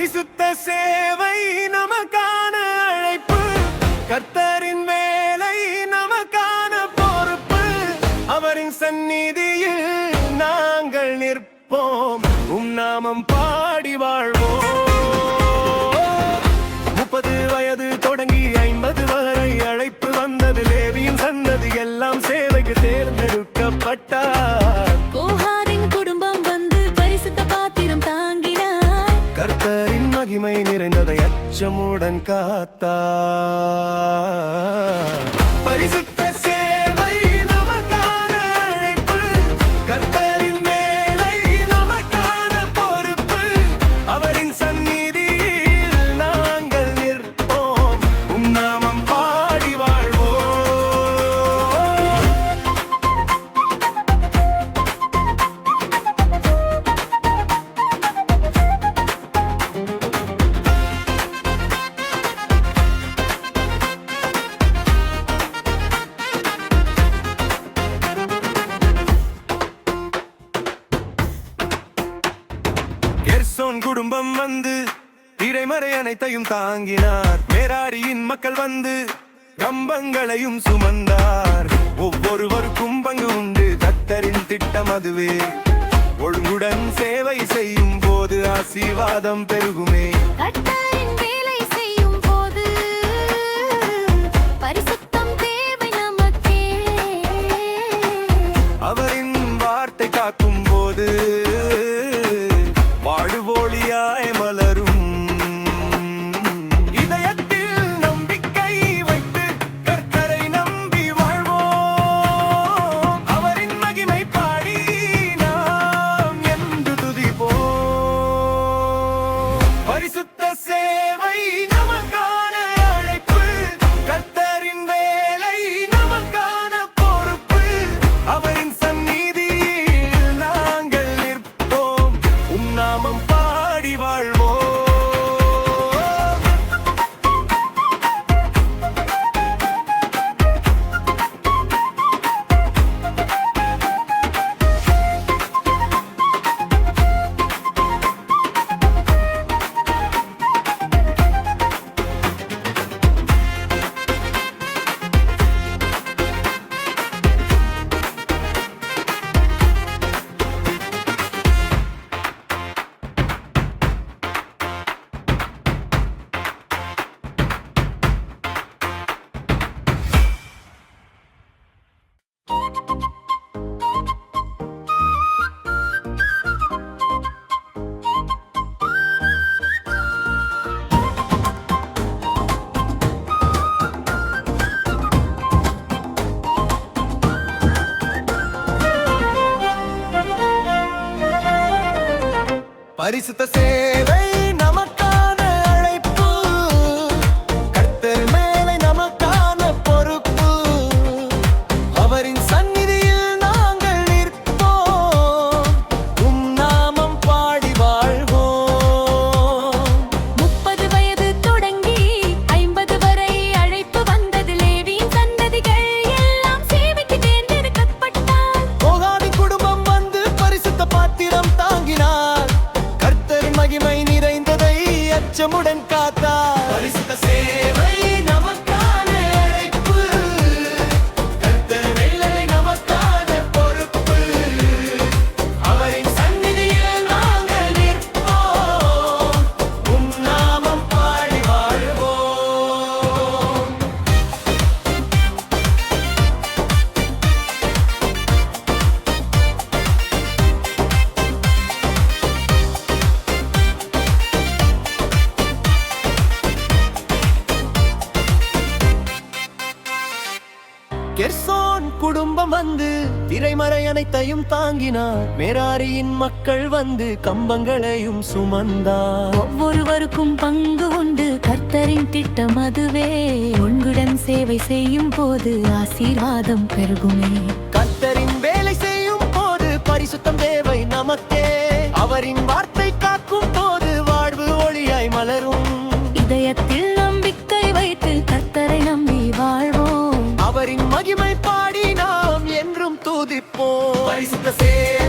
பரிசுத்த சேவை நமக்கான அழைப்பு, கர்த்தரின் வேலை நமக்கான பொறுப்பு. அவரின் சந்நிதியில் நாங்கள் நிற்போம், நாமம் பாடி வாழ்வோம். 30 வயது தொடங்கி 50 வரை அழைப்பு வந்தது. லேவியின் சந்ததி எல்லாம் சேவைக்கு தேர்ந்தெடுக்கப்பட்டார். கோகாரின் குடும்பம் வந்து பரிசுத்த பாத்திரம் தாங்கினார். கர்த்தரின் மகிமை நிறைந்ததை அச்சமுடன் காத்தார். பரிசுத்த சேவை நமக்கான அழைப்பு, கர்த்தரின் வேலை நமக்கான பொறுப்பு. அவரின் சந்நிதியில் நாங்கள் நிற்போம், நாமம் பாடி வாழ்வோம். கெர்சோன் குடும்பம் வந்து திரைமறை அனைத்தையும் தாங்கினார். மேராரியின் மக்கள் வந்து கம்பங்களையும் சுமந்தார். ஒவ்வொருவருக்கும் பங்கு உண்டு, கர்த்தரின் திட்டம் அதுவே. ஒழுங்குடன் சேவை செய்யும் போது ஆசீர்வாதம் பெருகுமே. கர்த்தரின் வேலை செய்யும் போது பரிசுத்தம் தேவை நமக்கே. அவரின் வார்த்தை காக்கும் போது வாழ்வோழியாய் மலரும். இதயத்தில் நம்பிக்கை வைத்து கர்த்தரை நம்பி வாழ்வோம். அவரின் மகிமை பாடி நாம் என்று துதிப்போம். பரிசுத்த சேவை நமக்கான அழைப்பு, கர்த்தரின் வேலை நமக்கான பொறுப்பு. அவரின் சந்நிதியில் நாங்கள் நிற்போம், நாமம் பாடி வாழ்வோம். பரிசுத்த சேவை நமக்கான அழைப்பு, கர்த்தர் மேலை நமக்கான பொறுப்பு. அவரின் சந்நிதியில் நாங்கள் நிற்போம், நாமம் பாடி வாழ்வோம். 30 வயது தொடங்கி 50 வரை அழைப்பு வந்தது. லேவியின் சந்ததிகள் எல்லாம் சேவைக்கு தேர்ந்தெடுக்கப்பட்டார். கோகாரின் குடும்பம் வந்து பரிசுத்த பாத்திரம் தாங்கினார். கர்த்தரின் மகிமை நிறைந்ததை அச்சமுடன் காத்தார். பரிசுத்த சேவை நமக்கான அழைப்பு, கர்த்தர் வேலை நமக்கான பொறுப்பு. அவரின் சந்நிதியில் நாங்கள் நிற்போம், நாமம் பாடி வாழ்வோம். கெர்சோன் குடும்பம் வந்து திரைமறை அனைத்தையும் தாங்கினார். மேராரியின் மக்கள் வந்து கம்பங்களையும் சுமந்தார். ஒவ்வொருவருக்கும் பங்கு உண்டு, கர்த்தரின் திட்டம் அதுவே. ஒன்றுடன் சேவை செய்யும் போது ஆசீர்வாதம் பெருகுமே. கர்த்தரின் வேலை செய்யும் போது பரிசுத்தம் தேவை நமக்கே. அவரின் வார்த்தை காக்கும் போது வாழ்வு ஒளியாய் மலரும். இதயத்தில் நம்பிக்கை வைத்து கர்த்தரை நம்பி வாழ்வோம். அவரின் மகிமை பாடி நாம் என்றும் துதிப்போம். பரிசுத்த சேவை